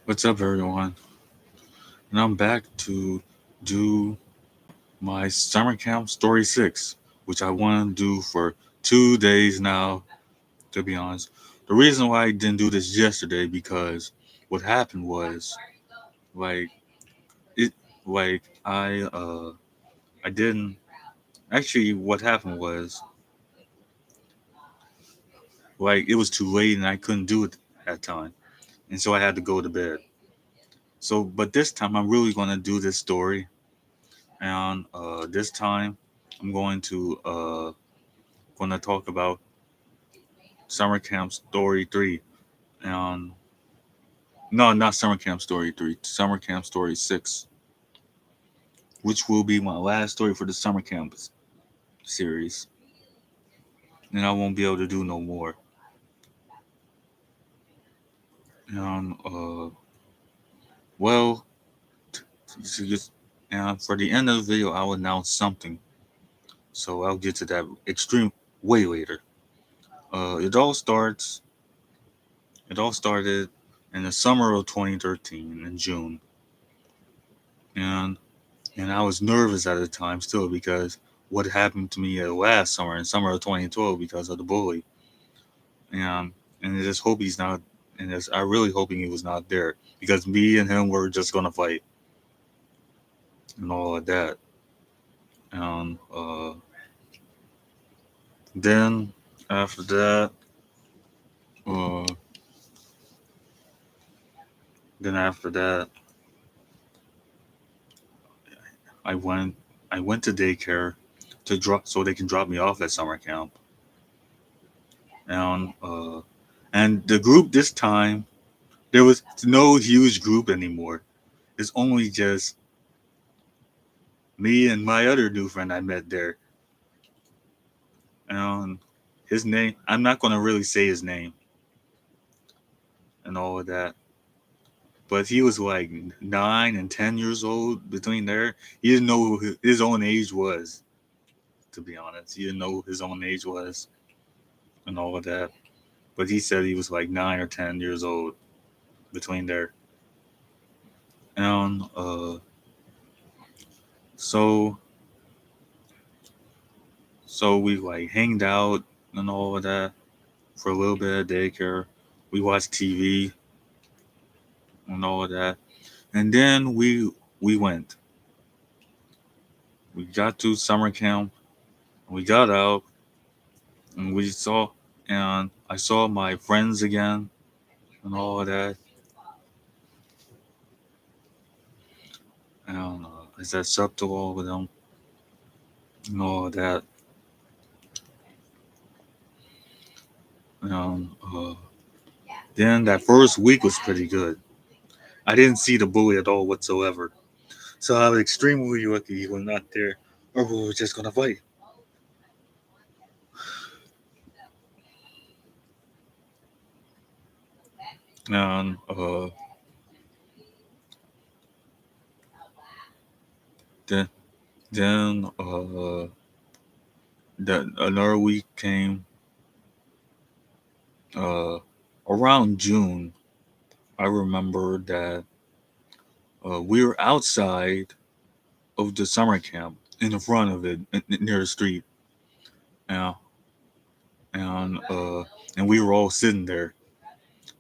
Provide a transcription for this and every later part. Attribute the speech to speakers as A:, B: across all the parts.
A: What's up, everyone? And I'm back to do my summer camp story 6, which I want to do for 2 days now, to be honest. The reason why I didn't do this yesterday because what happened was like it like I didn't actually what happened was it was too late and I couldn't do it at time. And so I had to go to bed. So but this time I'm really gonna do this story, and this time I'm going to talk about Summer Camp Story 3. And no, not Summer Camp Story 3, Summer Camp Story 6, which will be my last story for the Summer Camp series. And I won't be able to do no more. And well, so just and for the end of the video, I'll announce something. So I'll get to that extreme way later. Uh, it all starts. It all started in the summer of 2013 in June, and I was nervous at the time still because what happened to me last summer in summer of 2012 because of the bully, and I just hope he's not, I really hoping he was not there because me and him were just gonna fight and all of that, and then after that, uh, then after that, I went I went to daycare to drop so they can drop me off at summer camp, and the group this time there was no huge group anymore. It's only just me and my other new friend I met there. And his name, I'm not going to really say his name and all of that, but he was like 9 and 10 years old between there. He didn't know who his own age was, to be honest. He didn't know who his own age was and all of that. But he said he was like 9 or 10 years old between there. And so we like hanged out and all of that for a little bit of daycare. We watched TV and all of that. And then we went. We got to summer camp. We got out and I saw my friends again and all of that. And I said sup to all of them and all of that. And then that first week was pretty good. I didn't see the bully at all whatsoever. So I was extremely lucky he was not there, or we were just gonna fight. And then then that another week came uh, around June. I remember that we were outside of the summer camp in the front of it near the street, uh, and we were all sitting there,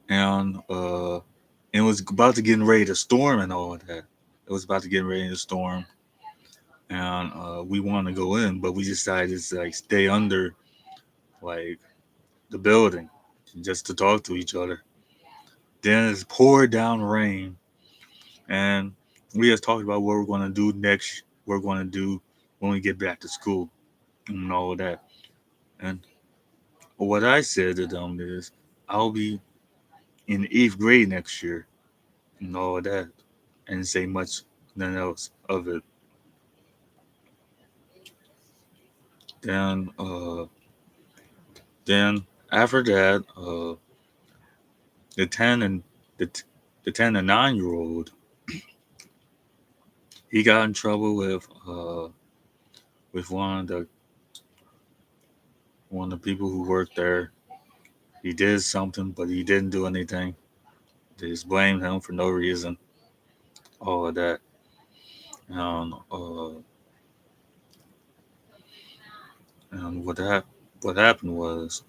A: and it was about to get ready to storm and all of that. It was about to get ready to storm, and we wanted to go in, but we decided to like stay under like the building just to talk to each other. Then it poured down rain, and we just talked about what we're going to do next. We're going to do when we get back to school and all of that. And what I said to them is, I'll be in eighth grade next year and all of that, and say much nothing else of it. Then, then after that, the ten and the t- the 10 and 9 year old, he got in trouble with one of the people who worked there. He did something, but he didn't do anything. They just blamed him for no reason. All of that. And and what happened was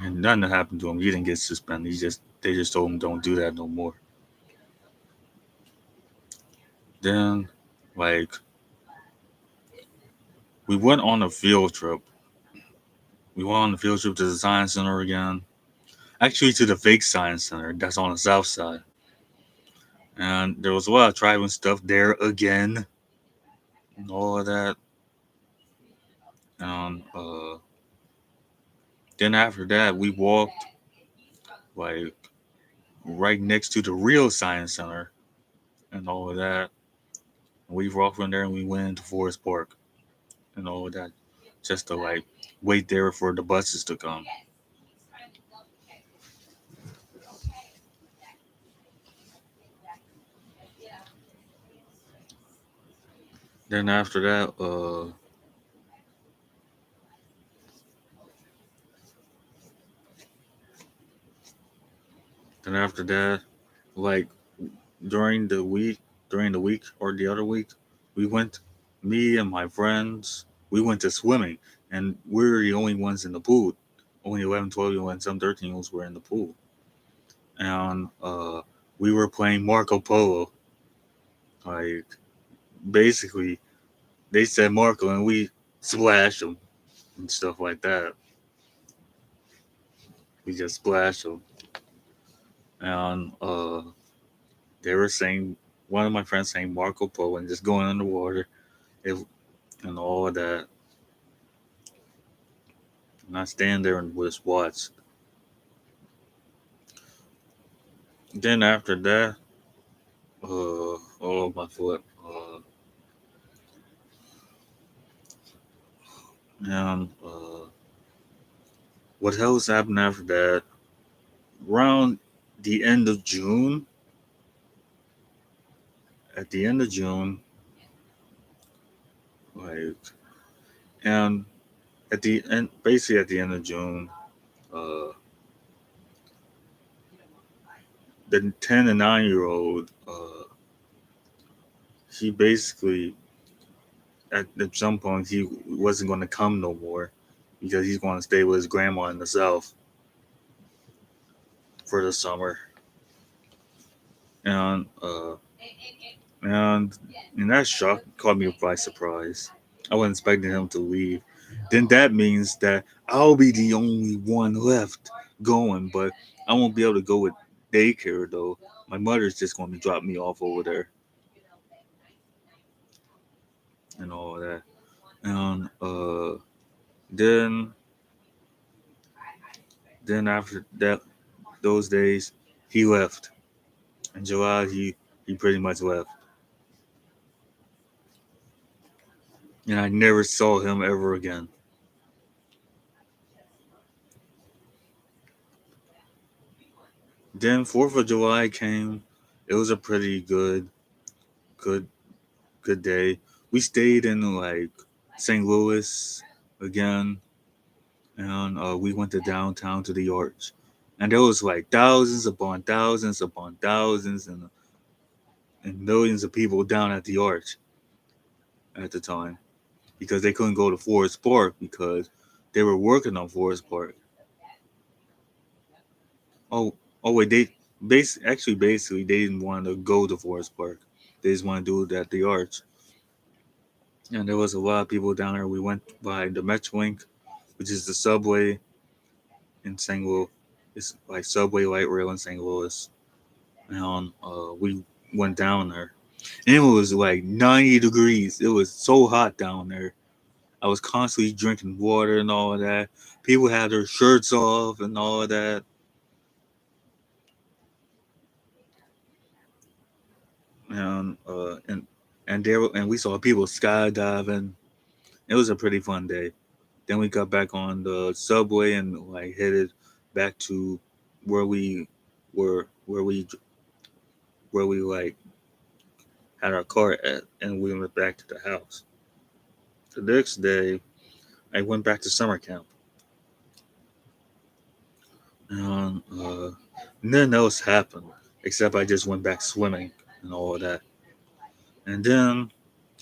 A: and nothing happened to him. He didn't get suspended. They just told him don't do that no more. Then like we went on a field trip. We went on a field trip to the science center again. Actually to the fake science center that's on the south side. And there was a lot of tribal stuff there again and all of that. And then after that we walked like right next to the real science center and all of that. We walked from there and we went into Forest Park and all of that, just to like wait there for the buses to come. Then after that, then after that, like during the week, during the week or the other week, we went, me and my friends, we went to swimming, and we were the only ones in the pool. Only 11, 12, and some 13-year-olds were in the pool, and we were playing Marco Polo. Like basically, they said Marco, and we splashed them and stuff like that. We just splashed them, and they were saying one of my friends saying Marco Polo and just going underwater, if, and all of that. And I stand there and just watch. Then after that, oh my foot, and what else happened after that? Around the end of June, at the end of June, like, and at the end, basically at the end of June, uh, the 10 and 9-year-old, he basically at some point he wasn't going to come no more because he's going to stay with his grandma in the south for the summer, and and and that shock caught me by surprise. I wasn't expecting him to leave. Then that means that I'll be the only one left going, but I won't be able to go with daycare though. My mother's just going to drop me off over there and all of that. And then then after that, those days, he left. In July, he pretty much left, and I never saw him ever again. Then Fourth of July came. It was a pretty good, good day. We stayed in like St. Louis again, and we went to downtown to the Arch, and there was like thousands upon thousands, and millions of people down at the Arch at the time because they couldn't go to Forest Park because they were working on Forest Park. Oh, oh wait, basically they didn't want to go to Forest Park. They just want to do it at the Arch. And there was a lot of people down there. We went by the Metrolink, which is the subway in St. Louis. It's like subway light rail in St. Louis. And we went down there. And it was like 90 degrees. It was so hot down there. I was constantly drinking water and all of that. People had their shirts off and all of that. And and we saw people skydiving. It was a pretty fun day. Then we got back on the subway and like headed back to where we were, where we like had our car at, and we went back to the house. The next day, I went back to summer camp. and nothing else happened except I just went back swimming and all of that. And then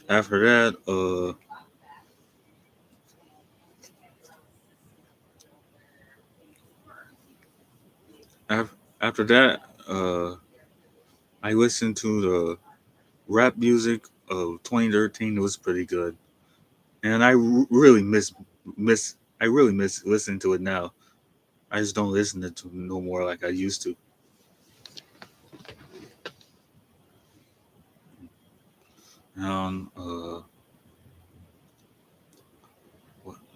A: after that, af- after that, I listened to the rap music of 2013. It was pretty good, and really miss I really miss listening to it now. I just don't listen to it no more like I used to. And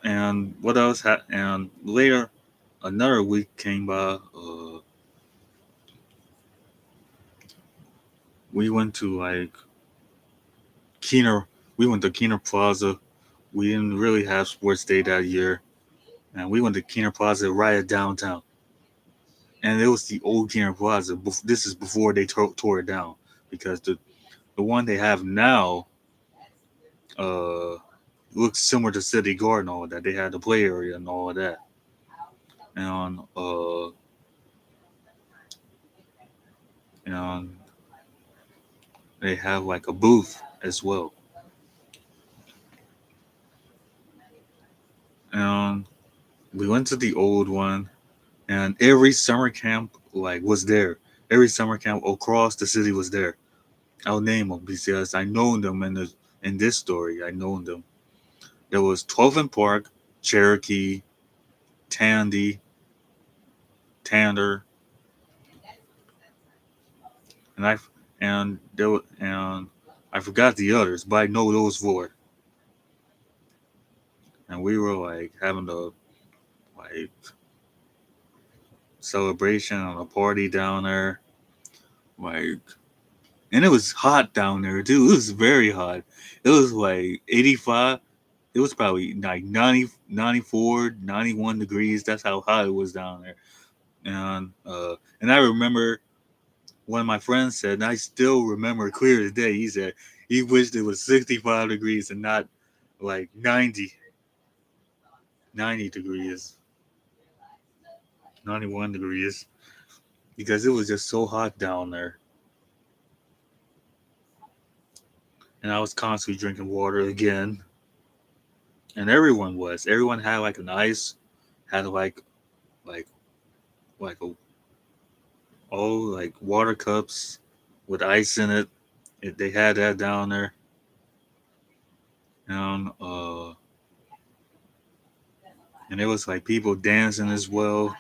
A: and what else? And later, another week came by. We went to like Keener. We went to Keener Plaza. We didn't really have sports day that year, and we went to Keener Plaza right at downtown. And it was the old Keener Plaza. This is before they tore it down because the one they have now uh looks similar to City Garden and all of that. They had the play area and all of that, and and they have like a booth as well. And we went to the old one, and every summer camp like was there. Every summer camp across the city was there. I'll name them because I know them in this story. I know them. There was 12th and Park, Cherokee, Tandy, Tander, and I forgot the others, but I know those four. And we were like having a like celebration and a party down there, like, and it was hot down there too. It was very hot. It was like 85. It was probably like 90, 94, 91 degrees. That's how hot it was down there. And I remember one of my friends said, and I still remember clear as day, he said he wished it was 65 degrees and not like 90 degrees, 91 degrees, because it was just so hot down there. And I was constantly drinking water again. And everyone was. Everyone had like an ice, had like like a all like water cups with ice in it. They had that down there. And and it was like people dancing as well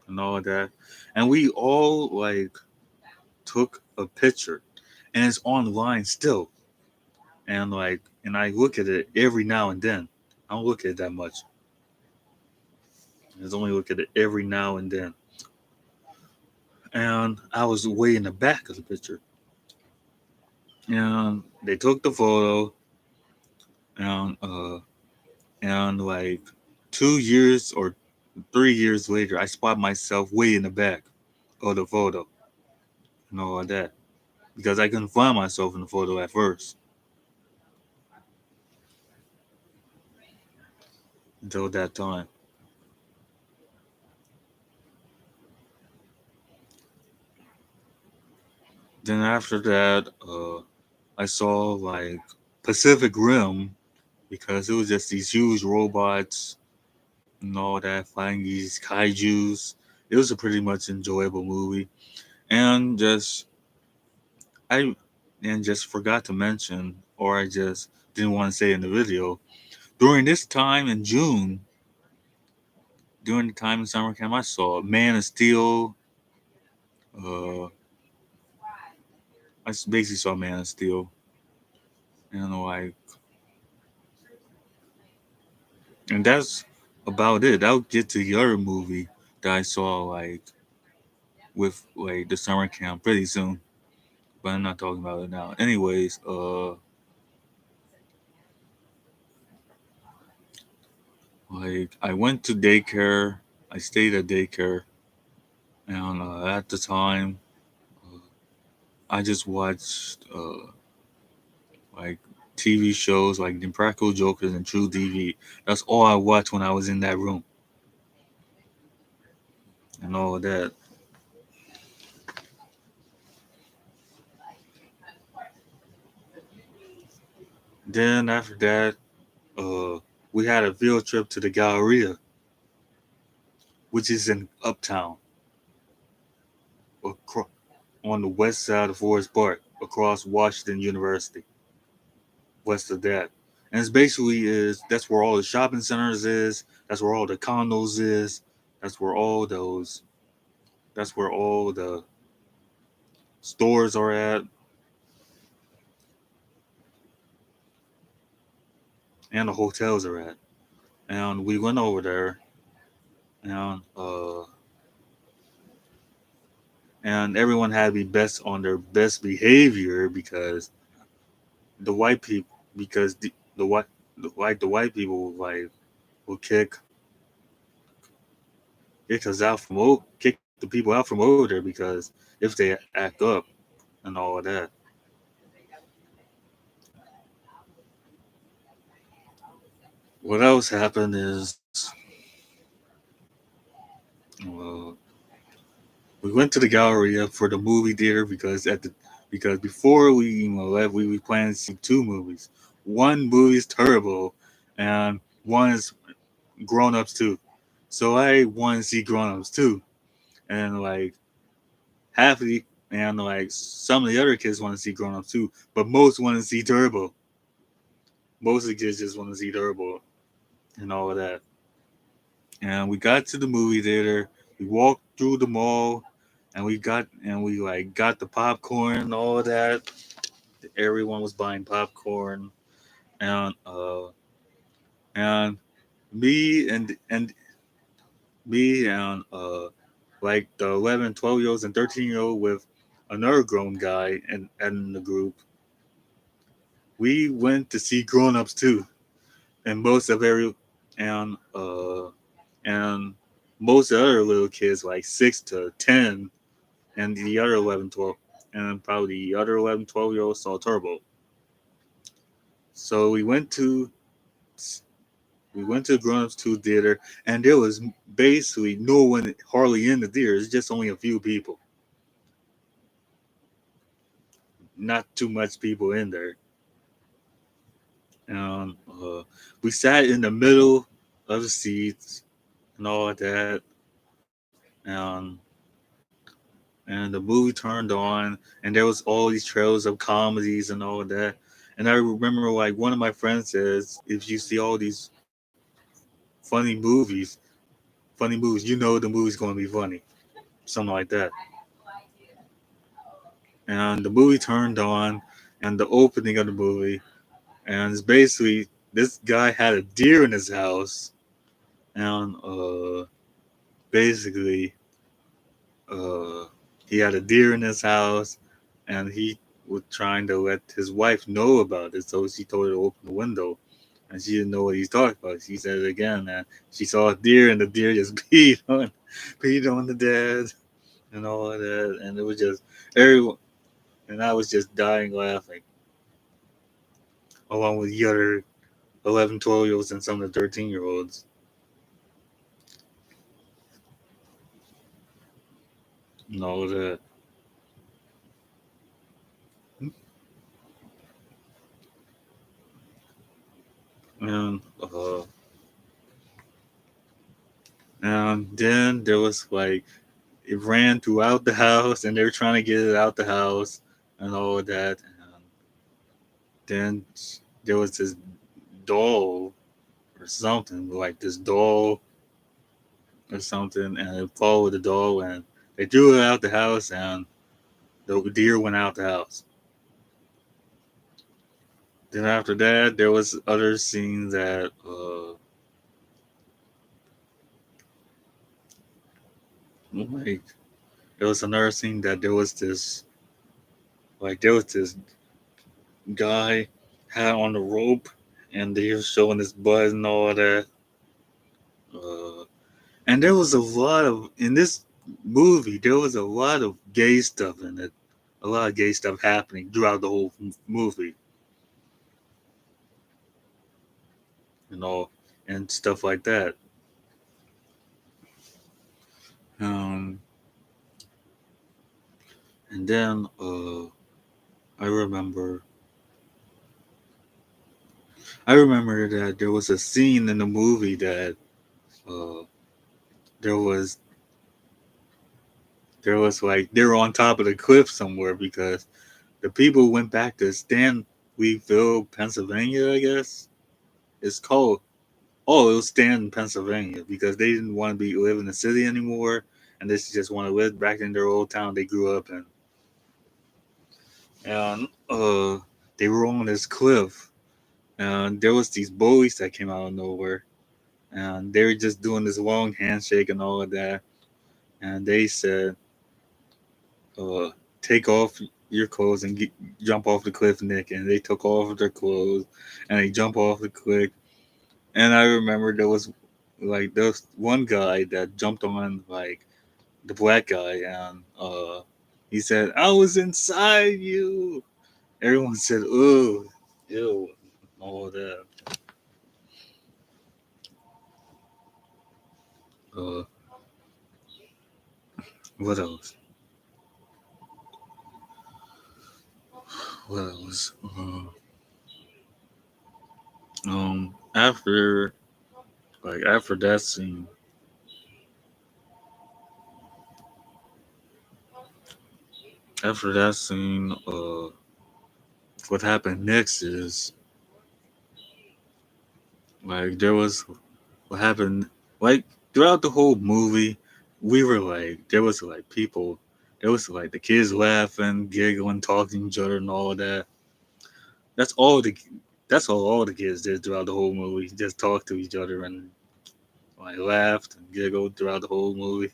A: and all of that. And we all like took a picture, and it's online still. And I look at it every now and then. I don't look at it that much. I just only look at it every now and then. And I was way in the back of the picture. And they took the photo, and and like 2 years or 3 years later, I spot myself way in the back of the photo and all of that because I couldn't find myself in the photo at first until that time. Then after that, I saw like Pacific Rim because it was just these huge robots and all that fighting these kaiju's. It was a pretty much enjoyable movie, and I just forgot to mention, or I just didn't want to say in the video. During this time in June, during the time in summer camp, I saw Man of Steel. Uh, basically saw Man of Steel, and and that's about it. I'll get to the other movie that I saw with like the summer camp pretty soon, but I'm not talking about it now. Anyways, like I went to daycare. I stayed at daycare, and at the time, uh, I just watched like TV shows like The Impractical Jokers and True TV. That's all I watched when I was in that room. and all of that. Then after that, uh, we had a field trip to the Galleria, which is in Uptown, acro- on the west side of Forest Park, across Washington University, west of that. And it's basically is that's where all the shopping centers is. That's where all the condos is. That's where all those. That's where all the stores are at, and the hotels are at. And we went over there, and and everyone had to be best on their best behavior because the white people because the white the white people will kick the people out from over there because if they act up and all of that. What else happened is uh, we went to the Galleria for the movie theater because before we left we planned to see two movies. One movie is terrible, and one is Grown Ups too. So I wanted to see Grown Ups too, and like half of the and like some of the other kids want to see Grown Ups too, but most want to see Turbo. Most of the kids just want to see Turbo and all of that. And we got to the movie theater. We walked through the mall, and we like got the popcorn and all of that. Everyone was buying popcorn, and and me and me and like the 11, 12 year olds and 13-year old with another grown guy in the group. We went to see Grown Ups too, and and and most of the other little kids like 6 to 10, and the other 11, 12, and probably the other 11, 12-year olds saw Turbo. So we went to the Grown Ups 2 theater, and there was basically no one hardly in the theater. It's just only a few people, not too much people in there. And we sat in the middle of the seats and all of that, and and the movie turned on, and there was all these trails of comedies and all of that. And I remember like one of my friends says, if you see all these funny movies, funny movies, you know the movie's going to be funny, something like that. And the movie turned on, and the opening of the movie, and it's basically this guy had a deer in his house, and basically uh, he had a deer in his house, and he was trying to let his wife know about it, so she told her to open the window, and she didn't know what he's talking about. She said it again, and she saw a deer, and the deer just peed on the dad, and all of that, and it was just everyone, and I was just dying laughing, along with the other 11, 12-year olds and some of the 13-year olds, and all of that. And and then there was like it ran throughout the house, and they were trying to get it out the house and all of that. And then there was this doll or something, like this doll or something, and it followed the doll, and they threw it out the house, and the deer went out the house. Then after that, there was other scenes that like there was another scene that there was this guy had on the rope, and they were showing his butt and all of that. Uh, and there was a lot of in this movie. There was a lot of gay stuff in it. A lot of gay stuff happening throughout the whole movie, you know, and stuff like that. And then I remember I remember that there was a scene in the movie that uh, there was like they were on top of the cliff somewhere because the people went back to Stanleyville, Pennsylvania. I guess it's called. Oh, it was Stanton, Pennsylvania, because they didn't want to be live in the city anymore, and they just want to live back in their old town they grew up in. And they were on this cliff, and there was these bullies that came out of nowhere, and they were just doing this long handshake and all of that. And they said, uh, "Take off your clothes and jump off the cliff, Nick." And they took off their clothes, and they jumped off the cliff. And I remember there was one guy that jumped on like the black guy, and he said, "I was inside you." Everyone said, "Ooh, ew," all that. Uh, what else? What else? After after that scene, after that scene, what happened next is there was what happened like throughout the whole movie. We were like there was like people, there was like the kids laughing, giggling, talking to each other, and all of that. That's all the that's all the kids did throughout the whole movie. Just talked to each other and like laughed and giggled throughout the whole movie.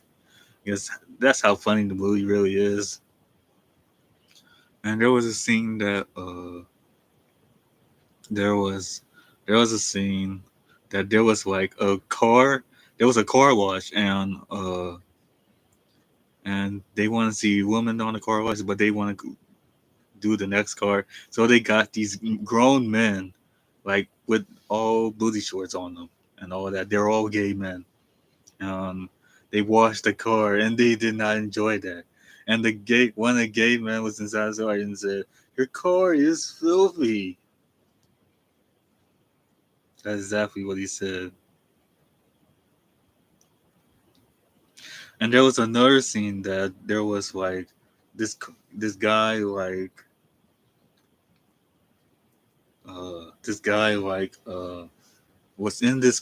A: Because that's how funny the movie really is. And there was a scene that there was there was a scene that there was like a car, there was a car wash, and they want to see women on the car wash, but they want to do the next car, so they got these grown men like with all booty shorts on them and all that. They're all gay men. Um, they washed the car and they did not enjoy that. And one of the gay men was inside the car and said, "Your car is filthy." That's exactly what he said. And there was another scene that there was like this guy this guy was in this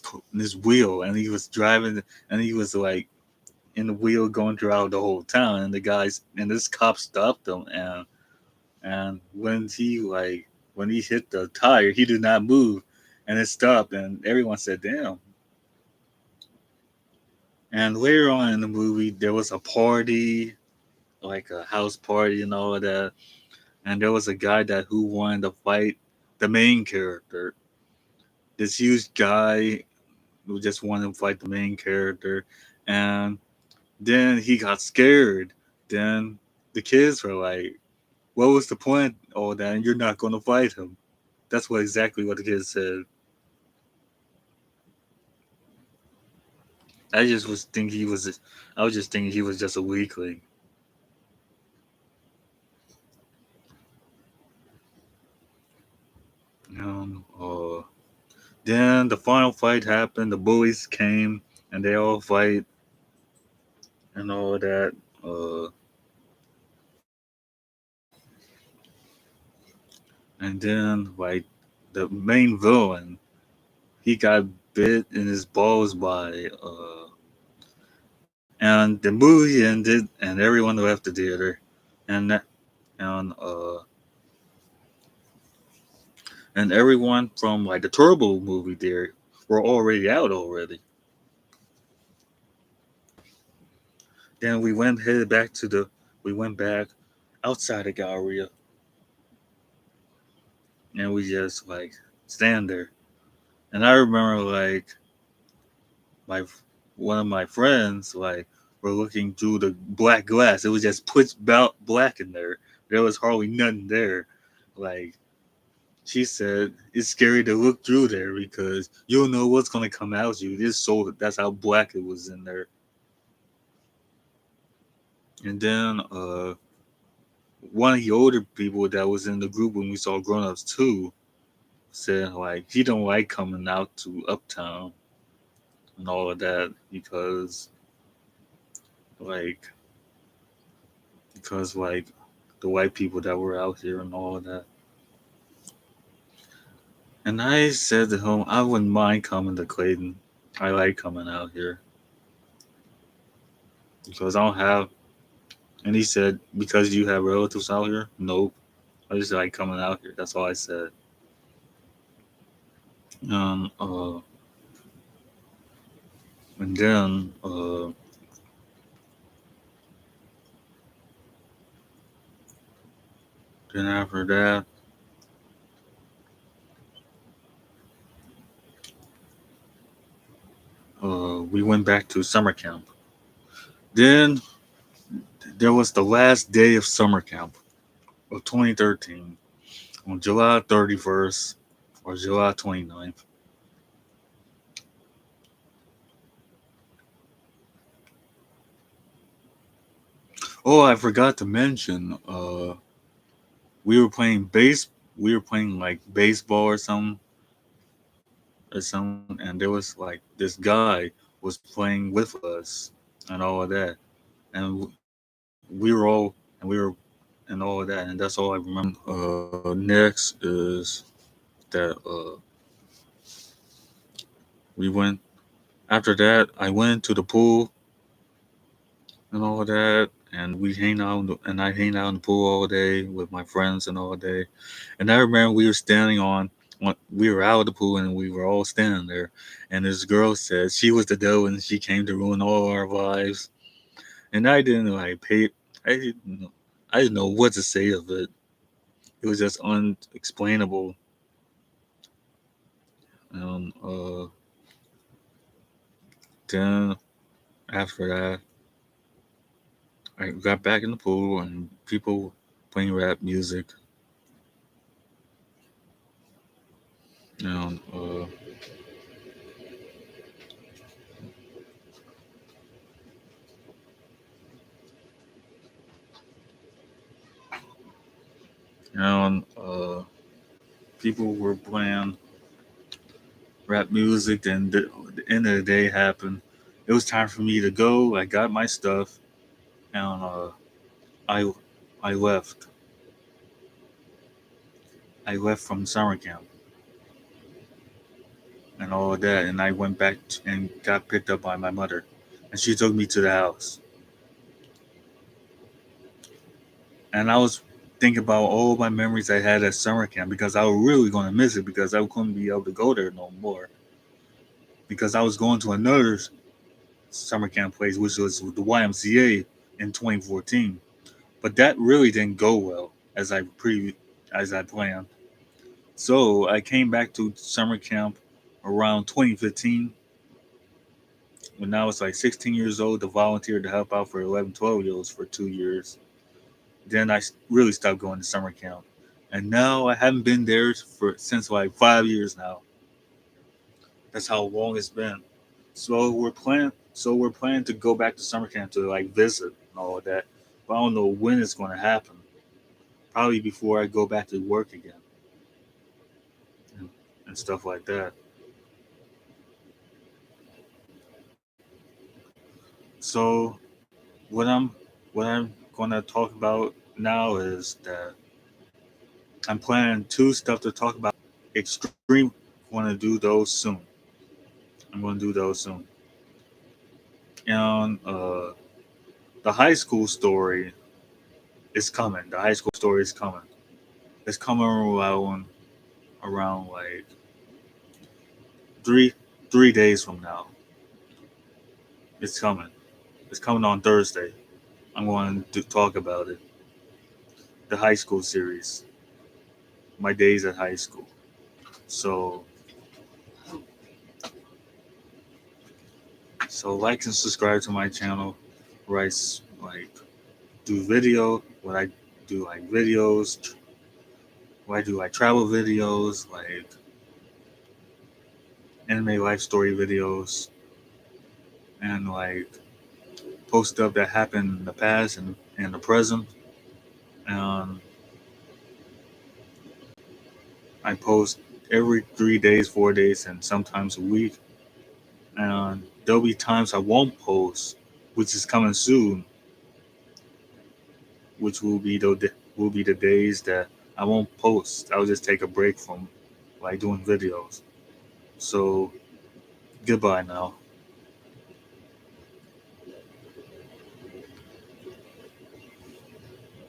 A: wheel, and he was driving, and he was like in the wheel going throughout the whole town, and this cop stopped him, and when he hit the tire, he did not move, and it stopped, and everyone said, "Damn." And later on in the movie, there was a party, like a house party and all of that, and there was a guy that who wanted to fight the main character. This huge guy who just wanted to fight the main character, and then he got scared. Then the kids were like, "What was the point? All that, and you're not going to fight him." That's what exactly what the kids said. I just was thinking he was. I was just thinking he was just a weakling. Then the final fight happened. The bullies came and they all fight and all that. Uh, and then the main villain, he got bit in his balls by and the movie ended and everyone left the theater, and and and everyone from like the Turbo movie there were already out already. Then we went back outside the Galleria, and we just like stand there. And I remember my one of my friends were looking through the black glass. It was just pitch black in there. There was hardly nothing there. Like she said, it's scary to look through there because you don't know what's gonna come out you. That's how black it was in there. And then one of the older people that was in the group when we saw Grown Ups 2 said like he don't like coming out to Uptown and all of that like because the white people that were out here and all of that. And I said to him, I wouldn't mind coming to Clayton. I like coming out here because I don't have. And he said, because you have relatives out here? Nope. I just like coming out here. That's all I said. Um, uh, and then after that, we went back to summer camp. Then there was the last day of summer camp of 2013 on July 31st or July 29th. Oh, I forgot to mention, we were playing we were playing like baseball or something, and there was like this guy was playing with us and all of that, and we were all and we were and all of that, and that's all I remember. Next is that we went after that. I went to the pool and all of that, and we hang out and I hang out in the pool all day with my friends and all day. And I remember we were standing we were out of the pool and we were all standing there, and this girl said she was the devil and she came to ruin all our lives. And I didn't like pay. I didn't. I didn't know what to say of it. It was just unexplainable. And then after that, I got back in the pool and people playing rap music. And people were playing rap music. And the end of the day happened. It was time for me to go. I got my stuff, and I I left. I left from summer camp and all of that, and I went back and got picked up by my mother, and she took me to the house. And I was thinking about all my memories I had at summer camp because I was really going to miss it because I couldn't be able to go there no more because I was going to another summer camp place, which was the YMCA in 2014. But that really didn't go well as I planned. So I came back to summer camp around 2015 when I was like 16 years old to volunteer to help out for 11, 12 year olds for 2 years. Then I really stopped going to summer camp. And now I haven't been there since like 5 years now. That's how long it's been. So we're planning to go back to summer camp to like visit and all of that. But I don't know when it's going to happen. Probably before I go back to work again and, and stuff like that. So what I'm what I'm going to talk about now is that I'm planning two stuff to talk about. Extreme. Want to do those soon. I'm going to do those soon. And the high school story is coming. The high school story is coming. It's coming around like three 3 days from now. It's coming. It's coming on Thursday. I'm going to talk about it. The high school series. My days at high school. So like and subscribe to my channel where like do video, what I do like videos, where I do like travel videos, like anime life story videos, and like post stuff that happened in the past and in the present. and I post every 3 days, 4 days, and sometimes a week. And there'll be times I won't post, which is coming soon, which will be the days that I won't post. I'll just take a break from like doing videos. So goodbye now.